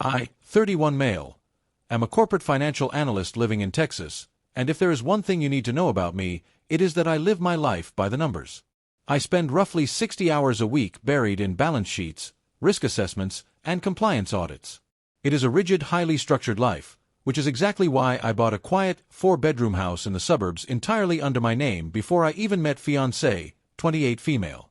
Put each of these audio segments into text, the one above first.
I, 31 male, am a corporate financial analyst living in Texas, and if there is one thing you need to know about me, it is that I live my life by the numbers. I spend roughly 60 hours a week buried in balance sheets, risk assessments, and compliance audits. It is a rigid, highly structured life, which is exactly why I bought a quiet, 4-bedroom house in the suburbs entirely under my name before I even met fiancée, 28 female.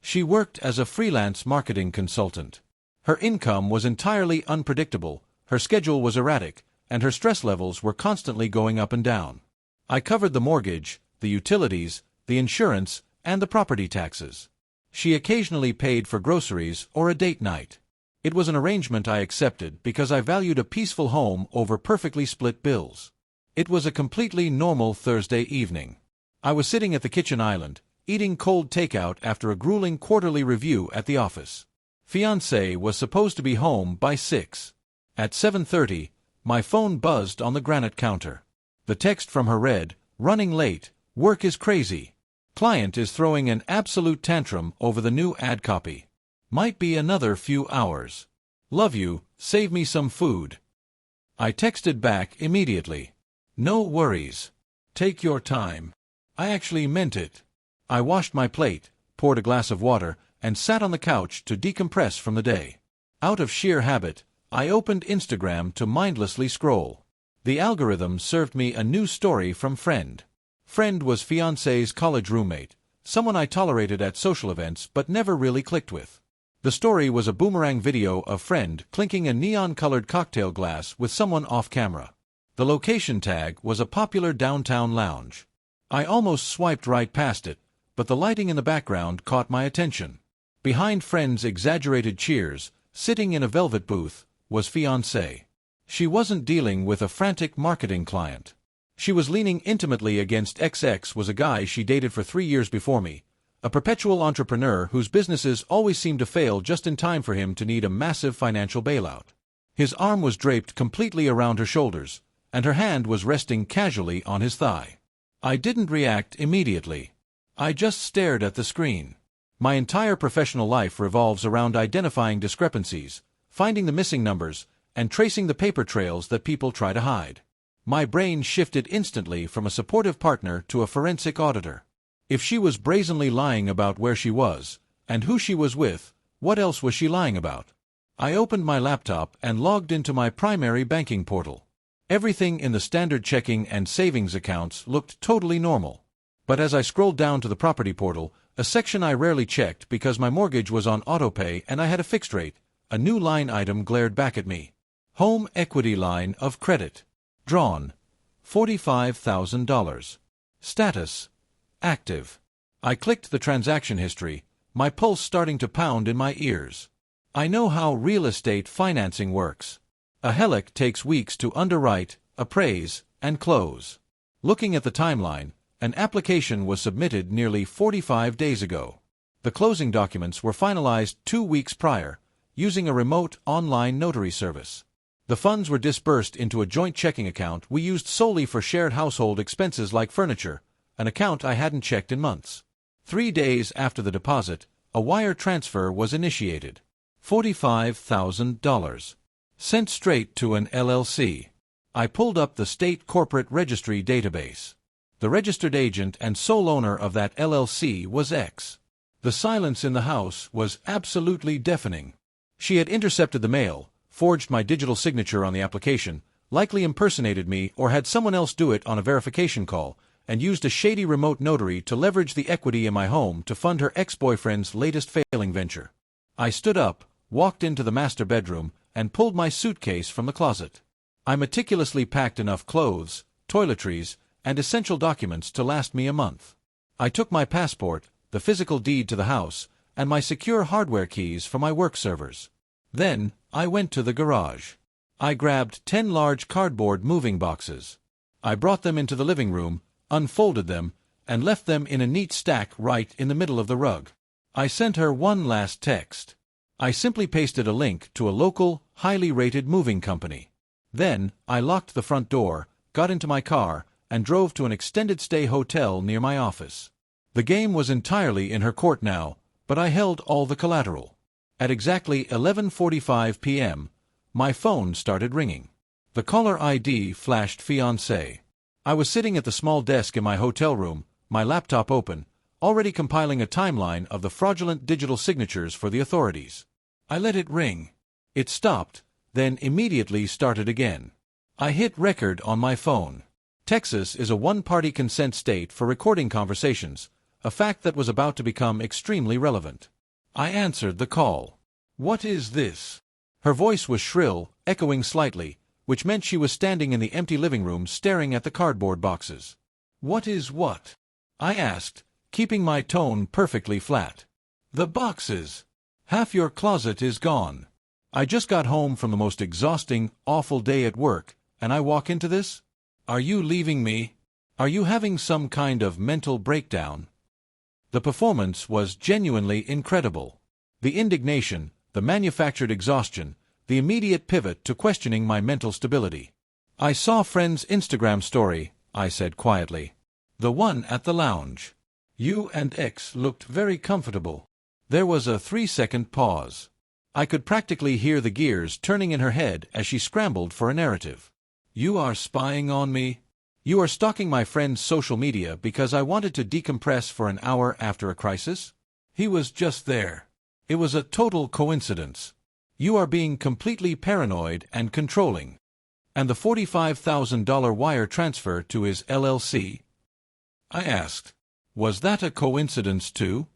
She worked as a freelance marketing consultant. Her income was entirely unpredictable, her schedule was erratic, and her stress levels were constantly going up and down. I covered the mortgage, the utilities, the insurance, and the property taxes. She occasionally paid for groceries or a date night. It was an arrangement I accepted because I valued a peaceful home over perfectly split bills. It was a completely normal Thursday evening. I was sitting at the kitchen island, eating cold takeout after a grueling quarterly review at the office. Fiancé was supposed to be home by 6. At 7:30, my phone buzzed on the granite counter. The text from her read, "Running late, work is crazy. Client is throwing an absolute tantrum over the new ad copy. Might be another few hours. Love you, save me some food." I texted back immediately. "No worries. Take your time." I actually meant it. I washed my plate, poured a glass of water, and sat on the couch to decompress from the day. Out of sheer habit, I opened Instagram to mindlessly scroll. The algorithm served me a new story from Friend. Friend was fiancé's college roommate, someone I tolerated at social events but never really clicked with. The story was a boomerang video of Friend clinking a neon-colored cocktail glass with someone off-camera. The location tag was a popular downtown lounge. I almost swiped right past it, but the lighting in the background caught my attention. Behind Friend's exaggerated cheers, sitting in a velvet booth, was fiancée. She wasn't dealing with a frantic marketing client. She was leaning intimately against XX was a guy she dated for 3 years before me, a perpetual entrepreneur whose businesses always seemed to fail just in time for him to need a massive financial bailout. His arm was draped completely around her shoulders, and her hand was resting casually on his thigh. I didn't react immediately. I just stared at the screen. My entire professional life revolves around identifying discrepancies, finding the missing numbers, and tracing the paper trails that people try to hide. My brain shifted instantly from a supportive partner to a forensic auditor. If she was brazenly lying about where she was, and who she was with, what else was she lying about? I opened my laptop and logged into my primary banking portal. Everything in the standard checking and savings accounts looked totally normal. But as I scrolled down to the property portal, a section I rarely checked because my mortgage was on autopay and I had a fixed rate, a new line item glared back at me. Home equity line of credit. Drawn. $45,000. Status. Active. I clicked the transaction history, my pulse starting to pound in my ears. I know how real estate financing works. A HELOC takes weeks to underwrite, appraise, and close. Looking at the timeline, an application was submitted nearly 45 days ago. The closing documents were finalized 2 weeks prior, using a remote online notary service. The funds were disbursed into a joint checking account we used solely for shared household expenses like furniture, an account I hadn't checked in months. 3 days after the deposit, a wire transfer was initiated. $45,000. Sent straight to an LLC. I pulled up the state corporate registry database. The registered agent and sole owner of that LLC was X. The silence in the house was absolutely deafening. She had intercepted the mail, forged my digital signature on the application, likely impersonated me or had someone else do it on a verification call, and used a shady remote notary to leverage the equity in my home to fund her ex-boyfriend's latest failing venture. I stood up, walked into the master bedroom, and pulled my suitcase from the closet. I meticulously packed enough clothes, toiletries, and essential documents to last me a month. I took my passport, the physical deed to the house, and my secure hardware keys for my work servers. Then, I went to the garage. I grabbed 10 large cardboard moving boxes. I brought them into the living room, unfolded them, and left them in a neat stack right in the middle of the rug. I sent her one last text. I simply pasted a link to a local, highly rated moving company. Then, I locked the front door, got into my car, and drove to an extended-stay hotel near my office. The game was entirely in her court now, but I held all the collateral. At exactly 11:45 p.m., My phone started ringing. The caller ID flashed fiancé. I was sitting at the small desk in my hotel room, my laptop open, already compiling a timeline of the fraudulent digital signatures for the authorities. I let it ring. It stopped, then immediately started again. I hit record on my phone. Texas is a one-party consent state for recording conversations, a fact that was about to become extremely relevant. I answered the call. "What is this?" Her voice was shrill, echoing slightly, which meant she was standing in the empty living room staring at the cardboard boxes. "What is what?" I asked, keeping my tone perfectly flat. "The boxes. Half your closet is gone. I just got home from the most exhausting, awful day at work, and I walk into this? Are you leaving me? Are you having some kind of mental breakdown?" The performance was genuinely incredible. The indignation, the manufactured exhaustion, the immediate pivot to questioning my mental stability. "I saw friend's Instagram story," I said quietly. "The one at the lounge. You and X looked very comfortable." There was a 3-second pause. I could practically hear the gears turning in her head as she scrambled for a narrative. "You are spying on me? You are stalking my friend's social media because I wanted to decompress for an hour after a crisis? He was just there. It was a total coincidence. You are being completely paranoid and controlling. And the $45,000 wire transfer to his LLC?" I asked. "Was that a coincidence too?"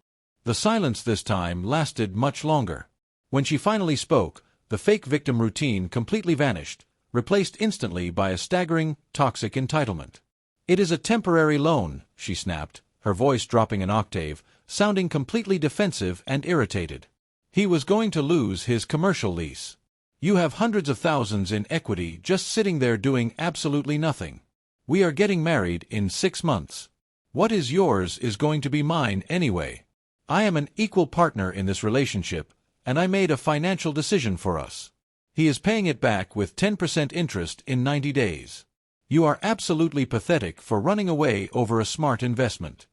The silence this time lasted much longer. When she finally spoke, the fake victim routine completely vanished, replaced instantly by a staggering, toxic entitlement. "It is a temporary loan," she snapped, her voice dropping an octave, sounding completely defensive and irritated. "He was going to lose his commercial lease. You have hundreds of thousands in equity just sitting there doing absolutely nothing. We are getting married in 6 months. What is yours is going to be mine anyway. I am an equal partner in this relationship, and I made a financial decision for us. He is paying it back with 10% interest in 90 days. You are absolutely pathetic for running away over a smart investment.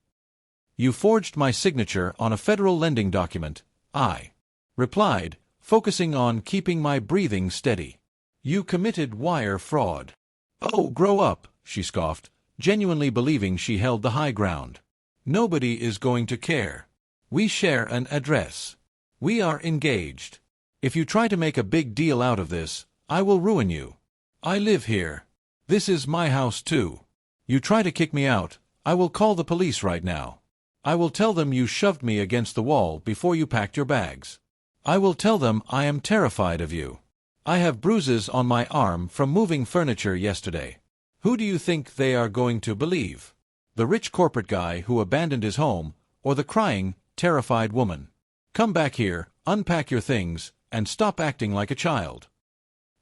You forged my signature on a federal lending document," I replied, focusing on keeping my breathing steady. "You committed wire fraud." "Oh, grow up," she scoffed, genuinely believing she held the high ground. "Nobody is going to care. We share an address. We are engaged. If you try to make a big deal out of this, I will ruin you. I live here. This is my house too. You try to kick me out, I will call the police right now. I will tell them you shoved me against the wall before you packed your bags. I will tell them I am terrified of you. I have bruises on my arm from moving furniture yesterday. Who do you think they are going to believe? The rich corporate guy who abandoned his home, or the crying, terrified woman? Come back here, unpack your things, and stop acting like a child."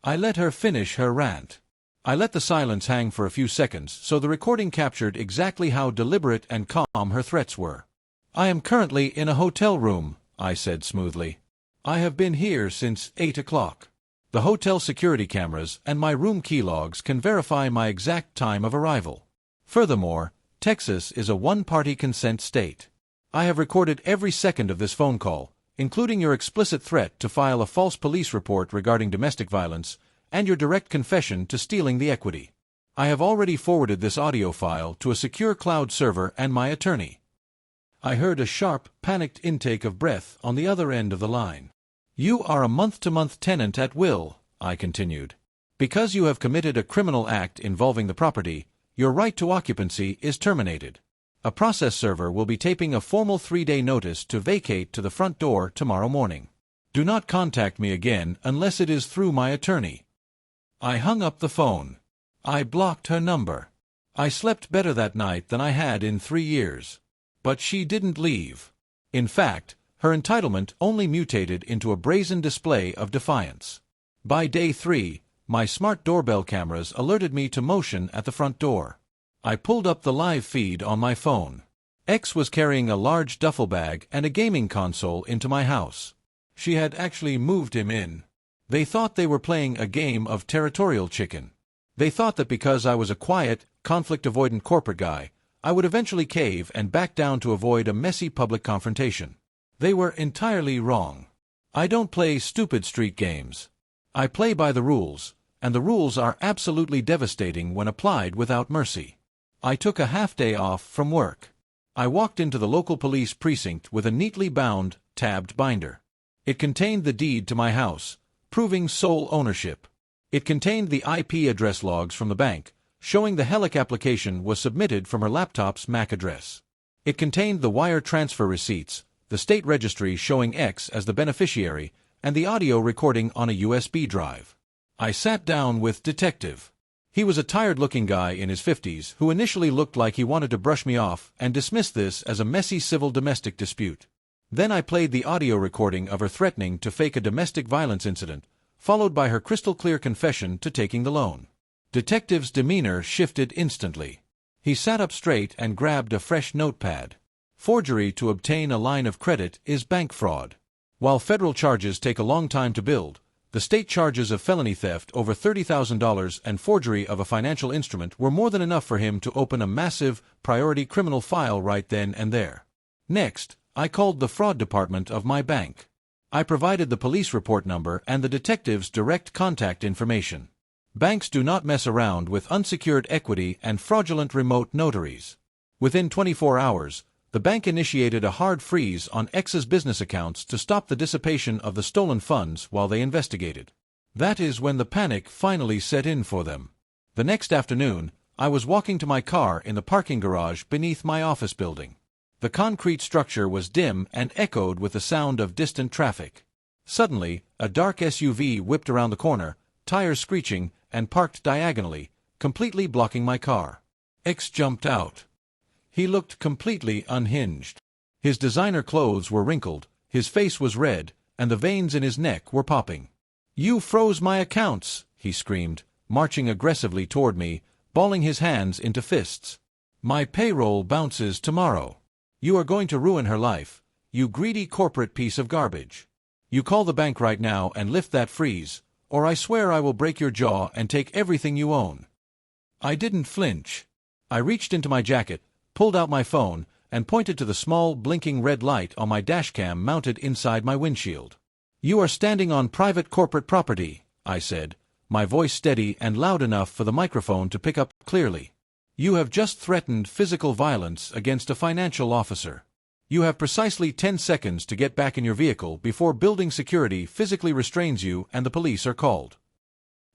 I let her finish her rant. I let the silence hang for a few seconds so the recording captured exactly how deliberate and calm her threats were. "I am currently in a hotel room," I said smoothly. "I have been here since 8 o'clock. The hotel security cameras and my room key logs can verify my exact time of arrival. Furthermore, Texas is a one-party consent state. I have recorded every second of this phone call, including your explicit threat to file a false police report regarding domestic violence and your direct confession to stealing the equity. I have already forwarded this audio file to a secure cloud server and my attorney." I heard a sharp, panicked intake of breath on the other end of the line. "You are a month-to-month tenant at will," I continued. "Because you have committed a criminal act involving the property, your right to occupancy is terminated. A process server will be taping a formal 3-day notice to vacate to the front door tomorrow morning. Do not contact me again unless it is through my attorney." I hung up the phone. I blocked her number. I slept better that night than I had in 3 years. But she didn't leave. In fact, her entitlement only mutated into a brazen display of defiance. By day 3, my smart doorbell cameras alerted me to motion at the front door. I pulled up the live feed on my phone. X was carrying a large duffel bag and a gaming console into my house. She had actually moved him in. They thought they were playing a game of territorial chicken. They thought that because I was a quiet, conflict-avoidant corporate guy, I would eventually cave and back down to avoid a messy public confrontation. They were entirely wrong. I don't play stupid street games. I play by the rules, and the rules are absolutely devastating when applied without mercy. I took a half-day off from work. I walked into the local police precinct with a neatly bound, tabbed binder. It contained the deed to my house, proving sole ownership. It contained the IP address logs from the bank, showing the HELIC application was submitted from her laptop's MAC address. It contained the wire transfer receipts, the state registry showing X as the beneficiary, and the audio recording on a USB drive. I sat down with Detective. He was a tired-looking guy in his 50s who initially looked like he wanted to brush me off and dismissed this as a messy civil domestic dispute. Then I played the audio recording of her threatening to fake a domestic violence incident, followed by her crystal-clear confession to taking the loan. Detective's demeanor shifted instantly. He sat up straight and grabbed a fresh notepad. Forgery to obtain a line of credit is bank fraud. While federal charges take a long time to build, the state charges of felony theft over $30,000 and forgery of a financial instrument were more than enough for him to open a massive, priority criminal file right then and there. Next, I called the fraud department of my bank. I provided the police report number and the detective's direct contact information. Banks do not mess around with unsecured equity and fraudulent remote notaries. Within 24 hours, the bank initiated a hard freeze on X's business accounts to stop the dissipation of the stolen funds while they investigated. That is when the panic finally set in for them. The next afternoon, I was walking to my car in the parking garage beneath my office building. The concrete structure was dim and echoed with the sound of distant traffic. Suddenly, a dark SUV whipped around the corner, tires screeching, and parked diagonally, completely blocking my car. X jumped out. He looked completely unhinged. His designer clothes were wrinkled, his face was red, and the veins in his neck were popping. "You froze my accounts," he screamed, marching aggressively toward me, balling his hands into fists. "My payroll bounces tomorrow. You are going to ruin her life, you greedy corporate piece of garbage. You call the bank right now and lift that freeze, or I swear I will break your jaw and take everything you own." I didn't flinch. I reached into my jacket, pulled out my phone, and pointed to the small, blinking red light on my dashcam mounted inside my windshield. "You are standing on private corporate property," I said, my voice steady and loud enough for the microphone to pick up clearly. "You have just threatened physical violence against a financial officer. You have precisely 10 seconds to get back in your vehicle before building security physically restrains you and the police are called."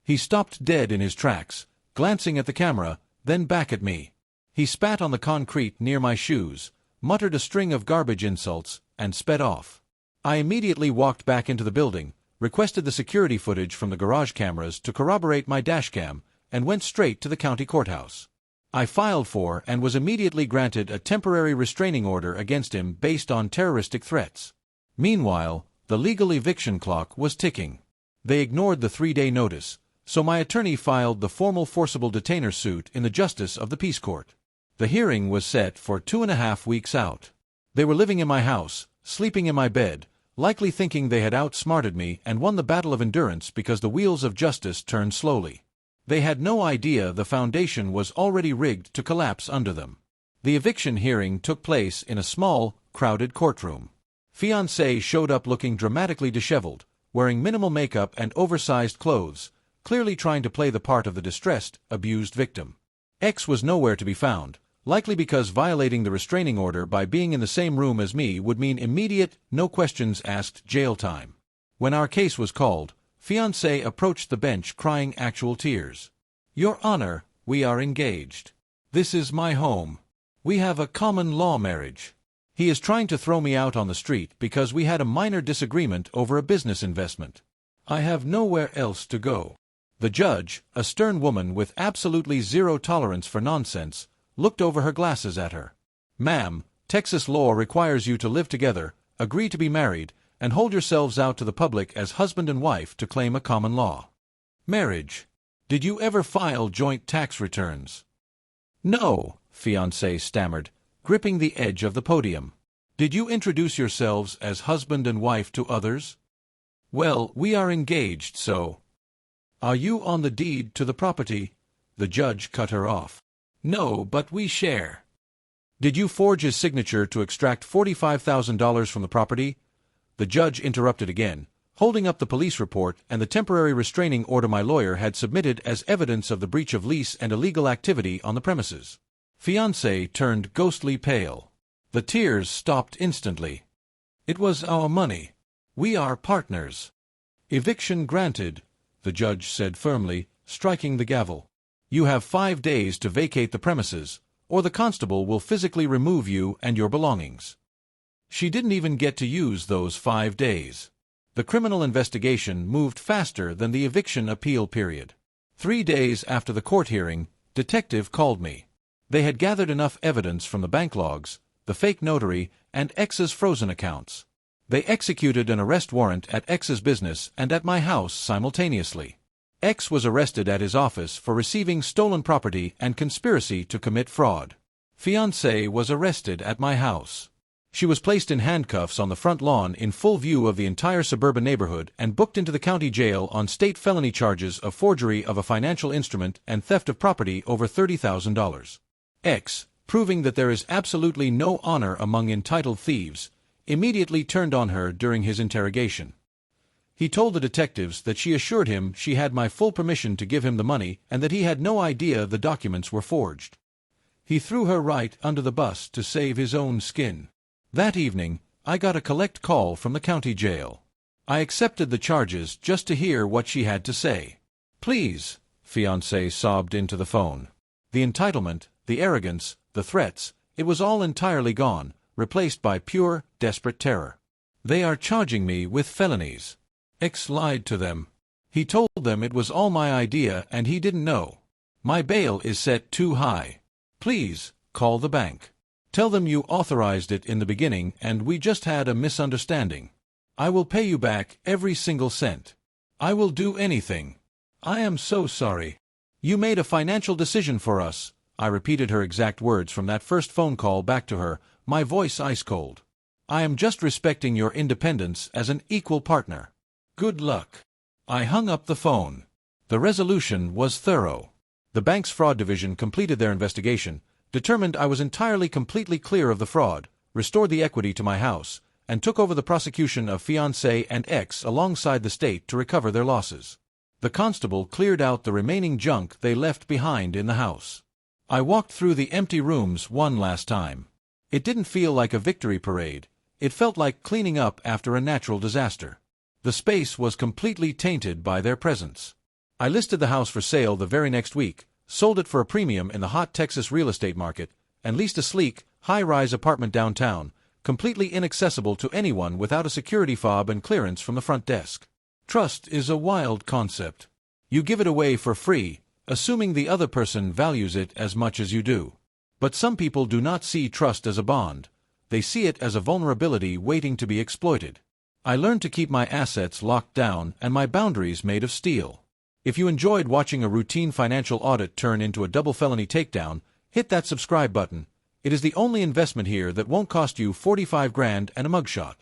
He stopped dead in his tracks, glancing at the camera, then back at me. He spat on the concrete near my shoes, muttered a string of garbage insults, and sped off. I immediately walked back into the building, requested the security footage from the garage cameras to corroborate my dashcam, and went straight to the county courthouse. I filed for and was immediately granted a temporary restraining order against him based on terroristic threats. Meanwhile, the legal eviction clock was ticking. They ignored the 3-day notice, so my attorney filed the formal forcible detainer suit in the Justice of the Peace Court. The hearing was set for 2.5 weeks out. They were living in my house, sleeping in my bed, likely thinking they had outsmarted me and won the battle of endurance because the wheels of justice turned slowly. They had no idea the foundation was already rigged to collapse under them. The eviction hearing took place in a small, crowded courtroom. Fiancé showed up looking dramatically disheveled, wearing minimal makeup and oversized clothes, clearly trying to play the part of the distressed, abused victim. X was nowhere to be found, likely because violating the restraining order by being in the same room as me would mean immediate, no-questions-asked jail time. When our case was called, Fiancé approached the bench crying actual tears. "Your Honor, we are engaged. This is my home. We have a common law marriage. He is trying to throw me out on the street because we had a minor disagreement over a business investment. I have nowhere else to go." The judge, a stern woman with absolutely zero tolerance for nonsense, looked over her glasses at her. "Ma'am, Texas law requires you to live together, agree to be married, and hold yourselves out to the public as husband and wife to claim a common law. Marriage. Did you ever file joint tax returns?" "No," Fiancé stammered, gripping the edge of the podium. "Did you introduce yourselves as husband and wife to others?" "Well, we are engaged, so—" "Are you on the deed to the property?" The judge cut her off. "No, but we share." "Did you forge his signature to extract $45,000 from the property?" The judge interrupted again, holding up the police report and the temporary restraining order my lawyer had submitted as evidence of the breach of lease and illegal activity on the premises. Fiancé turned ghostly pale. The tears stopped instantly. It was our money. We are partners. Eviction granted, the judge said firmly, striking the gavel. You have 5 days to vacate the premises, or the constable will physically remove you and your belongings. She didn't even get to use those 5 days. The criminal investigation moved faster than the eviction appeal period. 3 days after the court hearing, detective called me. They had gathered enough evidence from the bank logs, the fake notary, and X's frozen accounts. They executed an arrest warrant at X's business and at my house simultaneously. X was arrested at his office for receiving stolen property and conspiracy to commit fraud. Fiancé was arrested at my house. She was placed in handcuffs on the front lawn in full view of the entire suburban neighborhood and booked into the county jail on state felony charges of forgery of a financial instrument and theft of property over $30,000. X, proving that there is absolutely no honor among entitled thieves, immediately turned on her during his interrogation. He told the detectives that she assured him she had my full permission to give him the money and that he had no idea the documents were forged. He threw her right under the bus to save his own skin. That evening, I got a collect call from the county jail. I accepted the charges just to hear what she had to say. Please, fiancé sobbed into the phone. The entitlement, the arrogance, the threats, it was all entirely gone, replaced by pure, desperate terror. They are charging me with felonies. X lied to them. He told them it was all my idea and he didn't know. My bail is set too high. Please, call the bank. Tell them you authorized it in the beginning and we just had a misunderstanding. I will pay you back every single cent. I will do anything. I am so sorry. You made a financial decision for us. I repeated her exact words from that first phone call back to her, my voice ice cold. I am just respecting your independence as an equal partner. Good luck. I hung up the phone. The resolution was thorough. The bank's fraud division completed their investigation, determined I was entirely completely clear of the fraud, restored the equity to my house, and took over the prosecution of fiancé and X alongside the state to recover their losses. The constable cleared out the remaining junk they left behind in the house. I walked through the empty rooms one last time. It didn't feel like a victory parade. It felt like cleaning up after a natural disaster. The space was completely tainted by their presence. I listed the house for sale the very next week, sold it for a premium in the hot Texas real estate market, and leased a sleek, high-rise apartment downtown, completely inaccessible to anyone without a security fob and clearance from the front desk. Trust is a wild concept. You give it away for free, assuming the other person values it as much as you do. But some people do not see trust as a bond. They see it as a vulnerability waiting to be exploited. I learned to keep my assets locked down and my boundaries made of steel. If you enjoyed watching a routine financial audit turn into a double felony takedown, hit that subscribe button. It is the only investment here that won't cost you 45 grand and a mugshot.